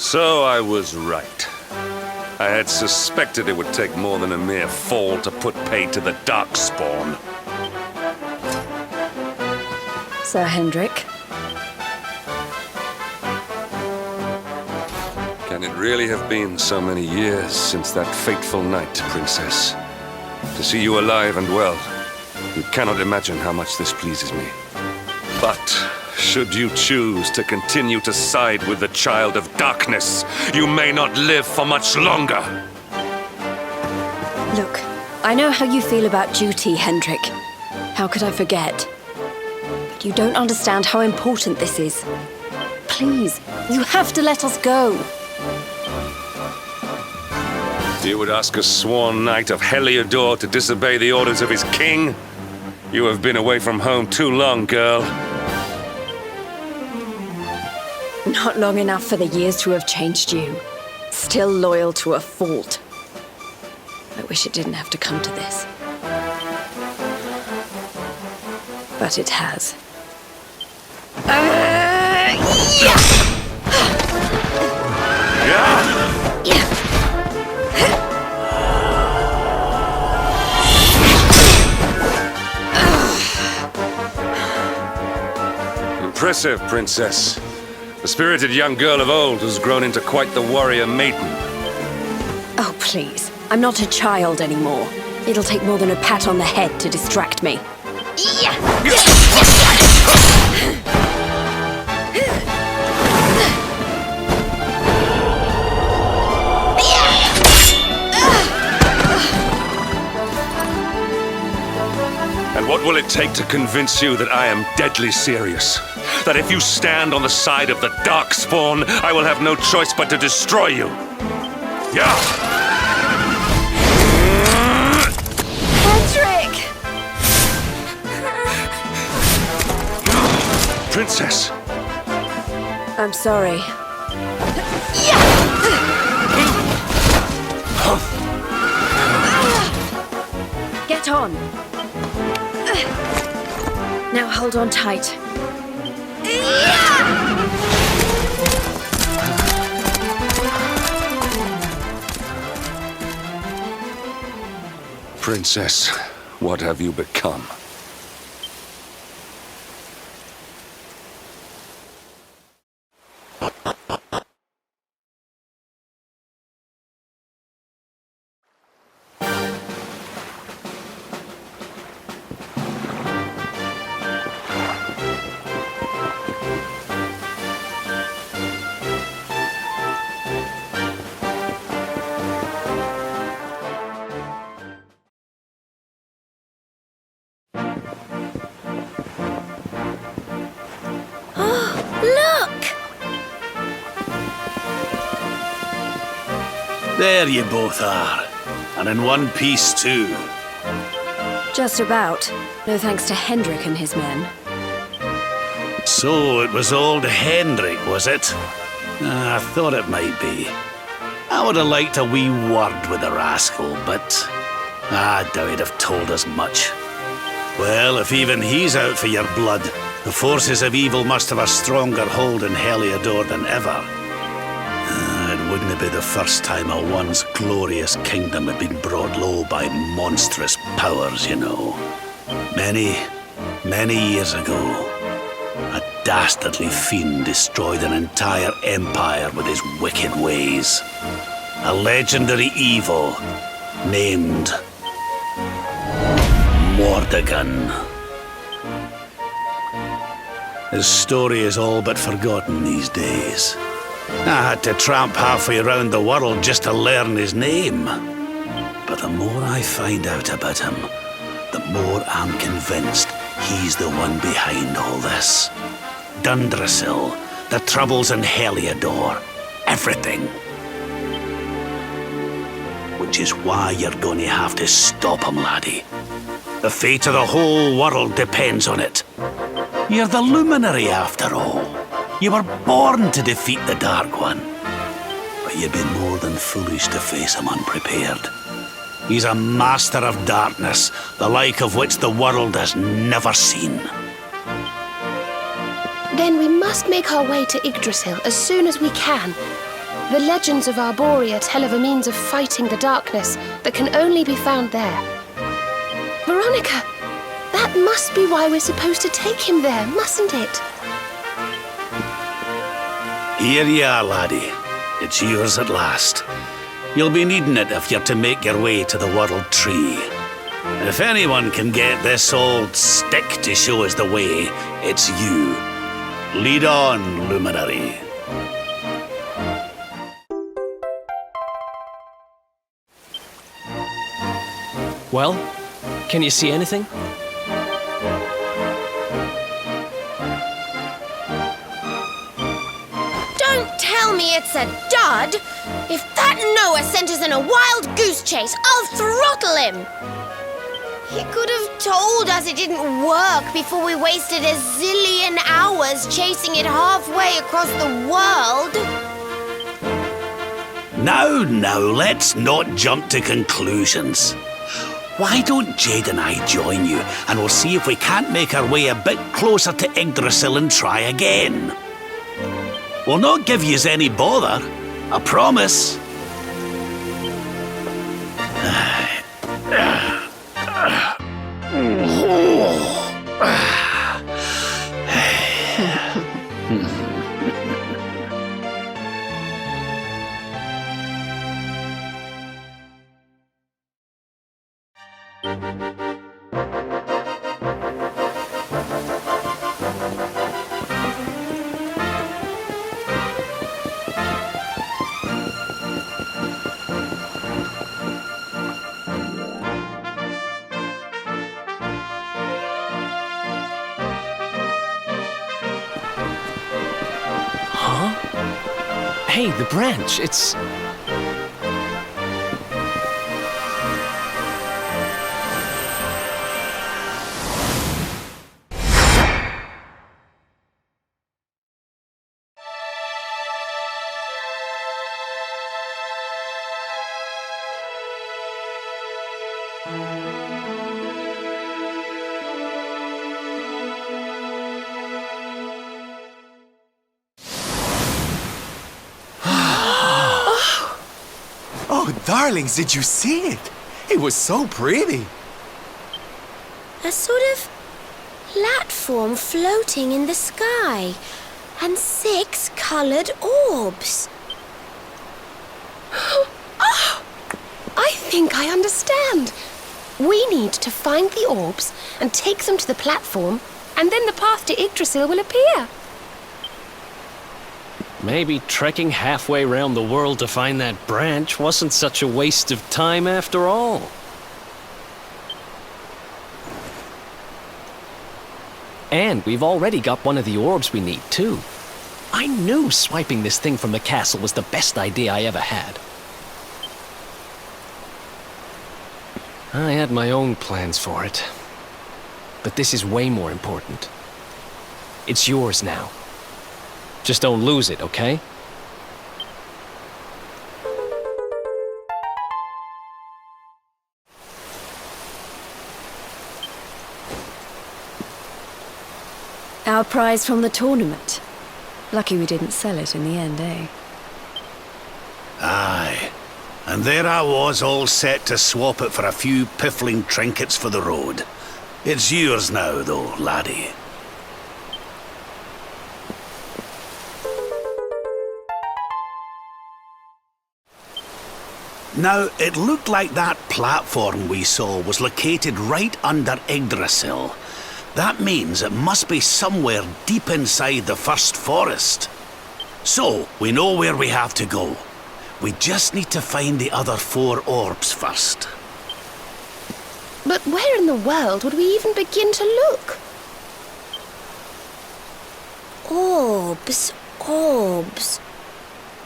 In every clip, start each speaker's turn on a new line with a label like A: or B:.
A: So I was right. I had suspected it would take more than a mere fall to put paid to the Darkspawn.
B: Sir Hendrik.
A: Can it really have been so many years since that fateful night, Princess? To see you alive and well, you cannot imagine how much this pleases me. But should you choose to continue to side with the Child of Darkness, you may not live for much longer.
B: Look, I know how you feel about duty, Hendrik. How could I forget? But you don't understand how important this is. Please, you have to let us go.
A: You would ask a sworn knight of Heliodor to disobey the orders of his king? You have been away from home too long, girl.
B: Not long enough for the years to have changed you. Still loyal to a fault. I wish it didn't have to come to this. But it has.
A: Impressive, Princess. The spirited young girl of old has grown into quite the warrior maiden.
B: Oh, please. I'm not a child anymore. It'll take more than a pat on the head to distract me.
A: And what will it take to convince you that I am deadly serious? That if you stand on the side of the Darkspawn, I will have no choice but to destroy you? Yeah!
B: Hendrik!
A: Princess!
B: I'm sorry. Get on. Now hold on tight.
A: Princess, what have you become?
C: There you both are. And in one piece, too.
B: Just about. No thanks to Hendrik and his men.
C: So it was old Hendrik, was it? I thought it might be. I would have liked a wee word with the rascal, but I doubt he'd have told us much. Well, if even he's out for your blood, the forces of evil must have a stronger hold in Heliodor than ever. It wouldn't be the first time a once glorious kingdom had been brought low by monstrous powers, you know. Many, many years ago, a dastardly fiend destroyed an entire empire with his wicked ways. A legendary evil named Mordegon. His story is all but forgotten these days. I had to tramp halfway around the world just to learn his name. But the more I find out about him, the more I'm convinced he's the one behind all this. Dundrasil, the troubles in Heliodor, everything. Which is why you're going to have to stop him, laddie. The fate of the whole world depends on it. You're the luminary, after all. You were born to defeat the Dark One. But you'd be more than foolish to face him unprepared. He's a master of darkness, the like of which the world has never seen.
D: Then we must make our way to Yggdrasil as soon as we can. The legends of Arborea tell of a means of fighting the darkness that can only be found there. Veronica, that must be why we're supposed to take him there, mustn't it?
C: Here you are, laddie. It's yours at last. You'll be needing it if you're to make your way to the World Tree. If anyone can get this old stick to show us the way, it's you. Lead on, Luminary.
E: Well, can you see anything?
F: Don't tell me it's a dud! If that Noah sent us in a wild goose chase, I'll throttle him! He could have told us it didn't work before we wasted a zillion hours chasing it halfway across the world.
C: Now, let's not jump to conclusions. Why don't Jade and I join you, and we'll see if we can't make our way a bit closer to Yggdrasil and try again. We'll not give yous any bother, I promise.
E: Hey, the branch, it's...
G: Oh, darlings, did you see it? It was so pretty.
F: A sort of platform floating in the sky, and 6 coloured orbs.
D: Oh, I think I understand. We need to find the orbs and take them to the platform, and then the path to Yggdrasil will appear.
E: Maybe trekking halfway around the world to find that branch wasn't such a waste of time after all. And we've already got one of the orbs we need, too. I knew swiping this thing from the castle was the best idea I ever had. I had my own plans for it. But this is way more important. It's yours now. Just don't lose it, okay?
B: Our prize from the tournament. Lucky we didn't sell it in the end, eh?
C: Aye. And there I was, all set to swap it for a few piffling trinkets for the road. It's yours now, though, laddie. Now, it looked like that platform we saw was located right under Yggdrasil. That means it must be somewhere deep inside the first forest. So, we know where we have to go. We just need to find the other 4 orbs first.
D: But where in the world would we even begin to look?
F: Orbs.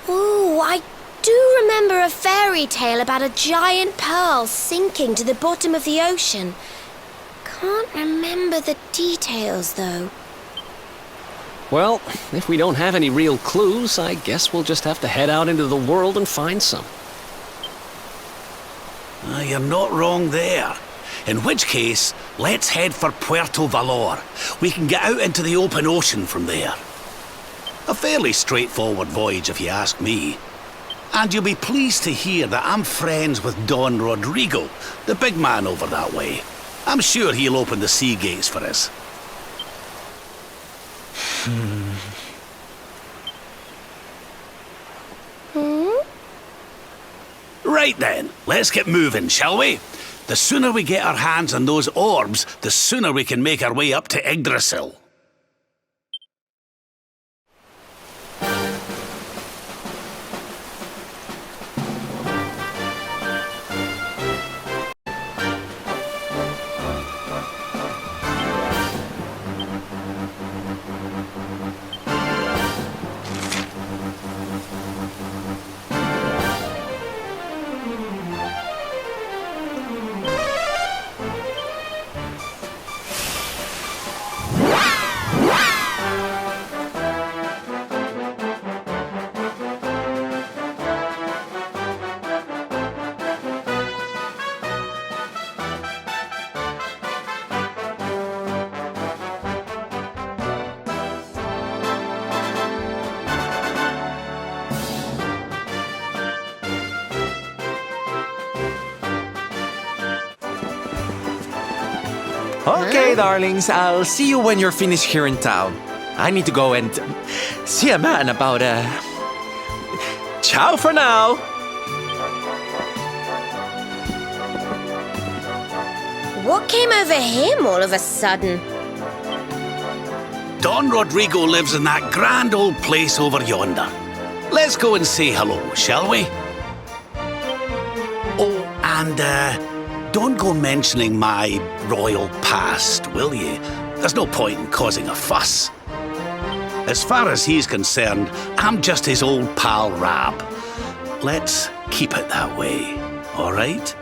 F: Oh, I do remember a fairy tale about a giant pearl sinking to the bottom of the ocean. Can't remember the details, though.
E: Well, if we don't have any real clues, I guess we'll just have to head out into the world and find some.
C: You're not wrong there. In which case, let's head for Puerto Valor. We can get out into the open ocean from there. A fairly straightforward voyage, if you ask me. And you'll be pleased to hear that I'm friends with Don Rodrigo, the big man over that way. I'm sure he'll open the sea gates for us. Right then, let's get moving, shall we? The sooner we get our hands on those orbs, the sooner we can make our way up to Yggdrasil.
G: Okay, darlings, I'll see you when you're finished here in town. I need to go and see a man about Ciao for now!
F: What came over him all of a sudden?
C: Don Rodrigo lives in that grand old place over yonder. Let's go and say hello, shall we? Oh, and don't go mentioning my royal past, will you? There's no point in causing a fuss. As far as he's concerned, I'm just his old pal Rab. Let's keep it that way, all right?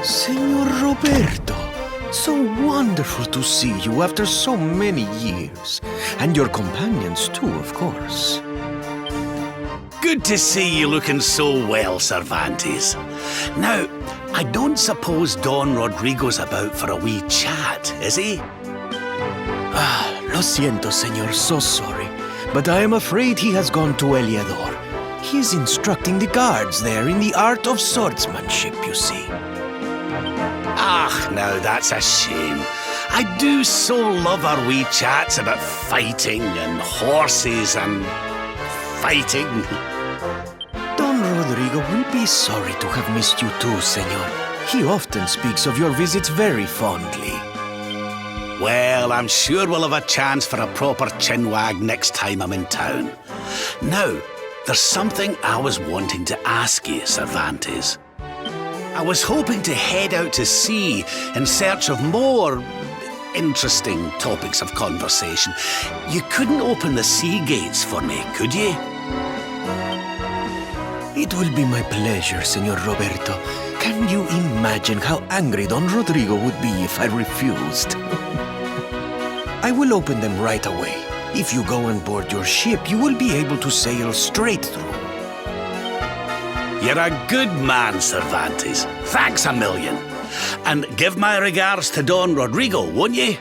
H: Senor Roberto, so wonderful to see you after so many years. And your companions too, of course.
C: Good to see you looking so well, Cervantes. Now, I don't suppose Don Rodrigo's about for a wee chat, is he?
H: Lo siento, senor, so sorry. But I am afraid he has gone to Eliador. He is instructing the guards there in the art of swordsmanship, you see.
C: Ah, now that's a shame. I do so love our wee chats about fighting and horses and fighting.
H: Don Rodrigo will be sorry to have missed you too, senor. He often speaks of your visits very fondly.
C: Well, I'm sure we'll have a chance for a proper chinwag next time I'm in town. Now, there's something I was wanting to ask you, Cervantes. I was hoping to head out to sea in search of more interesting topics of conversation. You couldn't open the sea gates for me, could you?
H: It will be my pleasure, Senor Roberto. Can you imagine how angry Don Rodrigo would be if I refused? I will open them right away. If you go on board your ship, you will be able to sail straight through.
C: You're a good man, Cervantes. Thanks a million. And give my regards to Don Rodrigo, won't you?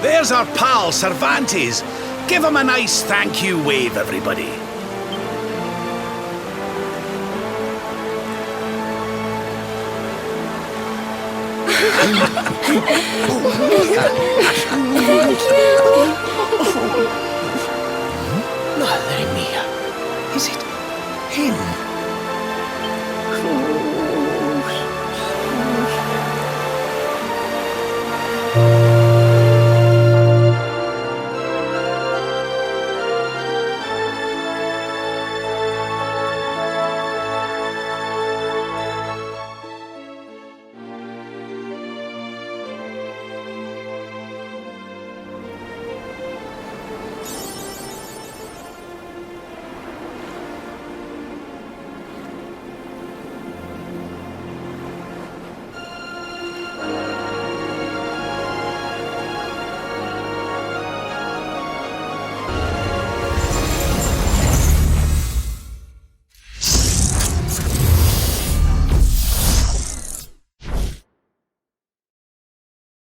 C: There's our pal, Cervantes. Give him a nice thank you wave, everybody.
B: Thank you.